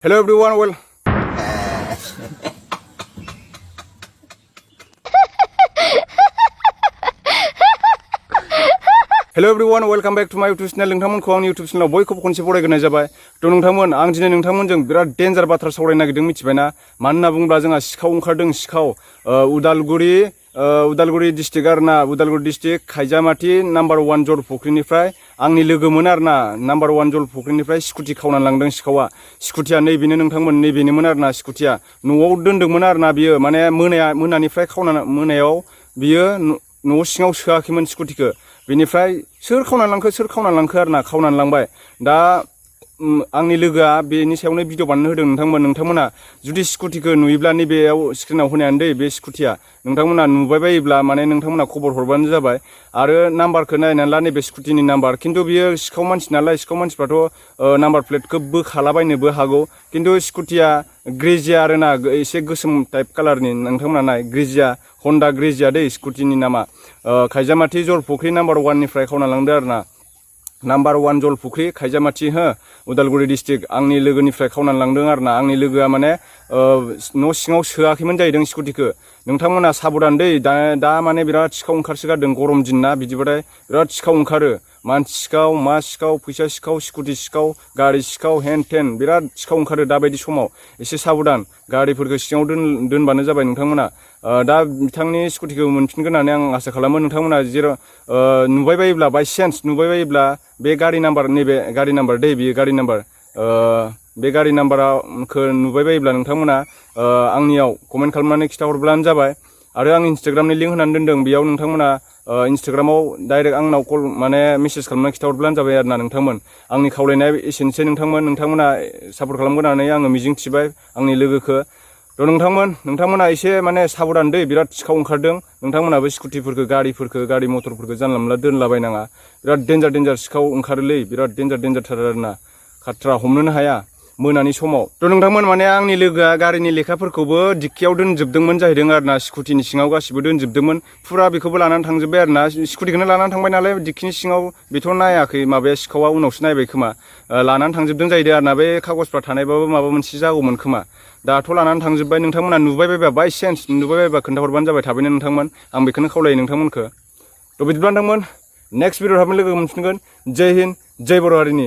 Hello everyone, well. Hello everyone, welcome back to my YouTube channel. नोंथांमोनखौ आंनि YouTube channel बयखौबो खनसे बरायग्रोनाय जाबाय। थ' नोंथांमोन आं दिनै नोंथांमोनजों बिराद डेन्जार बाथ्रा सावरायनो नागिरदों मिथिबायना? मानो होनना बुङोब्ला जोंहा सिखाव ओंखारदों सिखाव उदालगुरि डिस्ट्रिक्ट आरोना उदालगुरि डिस्ट्रिक्ट खायजामाथि नाम्बार 1 जल फुख्रिनिफ्राय आंनि लोगोमोन आरोना नाम्बार 1 जल फुख्रिनिफ्राय स्कुटि खावनानै लांदों सिखावा। स्कुटिया नैबेनो नोंथांमोन नैबेनोमोन आरोना स्कुटिया न'आव दोनदोंमोन आरोना बियो माने मोनानिफ्राय खावनानै मोनायाव बियो न' सिङाव सोआखैमोन स्कुटिखौ। बेनिफ्राय सोर खावनानै लांखो आरोना खावनानै लांबाय। दा आंनि लोगोआ बेनि सायावनो भिडिअ बानायनो होदों नोंथांमोना जुदि स्कुटिखौ नुयोब्ला नैबेयाव स्क्रिनाव होनायानो दै बे स्कुटिया नोंथांमोना नुबाय बायोब्ला माने नोंथांमोना खबर हरबानो जाबाय आरो नाम्बारखौ नायनानै ला नैबे स्कुटिनि नाम्बार खिन्थु बियो सिखाव मानसि नालाय सिखाव मानसिफ्राथ' नाम्बार प्लेटखौ बोखालाबायनोबो हागौ खिन्थु स्कुटिया ग्रेजिया आरोना एसे गोसोम टाइप कालारनि नोंथांमोना नाय ग्रेजिया हन्डा ग्रेजिया दै स्कुटिनि नामा खायजामाथि जल फुख्रि नाम्बार 1 निफ्राय खावना लांदो आरोना नाम्बार 1 जल फुख्रि खायजामाथि उदालगुरि डिस्ट्रिक्ट आंनि लोगोनिफ्राय खावनानै लांदों आरोना आंनि लोगोआ माने न' सिङाव सोआखैमोन जाहैदों स्कुटिखौ। नोंथांमोना साबधान दै दा माने बिराद सिखाव ओंखारसोगारदों गरम दिन ना बिदिबाथाय बिराद सिखाव ओंखारो मानसि सिखाव मा सिखाव फैसा सिखाव स्कुटि सिखाव गारि सिखाव हेन टेन बिराद सिखाव ओंखारो दाबायदि समाव एसे साबधान गारिफोरखौ सिङाव दोनबानो जाबाय नोंथांमोना। दा बिथांनि स्कुटिखौ मोनफिनगोन होननानै आं आसा खालामो नोंथांमोना जेराव नुबाय बायोब्ला बायचान्स नुबाय बायोब्ला बे गारि नाम्बार नैबे गारि नाम्बार दै बियो गारि नाम्बार बे गारि नाम्बारखौ नुबाय बायोब्ला नोंथांमोना आंनियाव कमेन्ट खालामनानै खिथाहरब्लानो जाबाय आरो आं इन्सटाग्रामनि लिंक होनानै दोनदों बेयाव नोंथांमोना इन्सटाग्रामाव डाइरेक्ट आंनाव कल माने मेसेज खालामनानै खिथाहरब्लानो जाबाय आरोना नोंथांमोन आंनि खावलायनाया एसेनोसै नोंथांमोना सापर्ट खालामगोन होननानै आङो मिजिं थिबाय आंनि लोगोखौ। थ' नोंथांमोना एसे माने साबधान दै बिराद सिखाव ओंखारदों नोंथांमोनाबो स्कुटिफोरखौ गारि मथरफोरखौ जानला मोनला दोनलाबायनाङा बिराद डेन्जार सिखाव ओंखारोलै बिराद डेन्जारथार आरोना खाट्रा हमनोनो हाया मोनानि समाव। थ' नोंथांमोन माने आंनि लोगोआ गारिनि लेखाफोरखौबो डिक्कियाव दोनजोबदोंमोन जाहैदों आरोना स्कुटिनि सिङाव गासिबो दोनजोबदोंमोन फुरा बेखौबो लानानै थांजोब्बाय आरोना स्कुटिखौनो लानानै थांबाय नालाय डिक्किनि सिङाव बेथ' नायाखै माबाया सिखावा उनावसो नायबाय खोमा लानानै थांजोबदों जाहैदों आरोना बे कागजफ्रा थानायबाबो माबा मोनसे जागौमोन खोमा दाथ' लानानै थांजोब्बाय नोंथांमोना नुबाय बायबा बायचान्स नुबाय बायबा खोन्थाहरबानो जाबाय थाबैनो नोंथांमोन आं बेखौनो खावलायो नोंथांमोनखौ। थ' बिदिब्ला नोंथांमोन नेक्स्ट भिडिअ थाबैनो लोगो मोनफिनगोन जय हिन्द जय बर' हारिनि।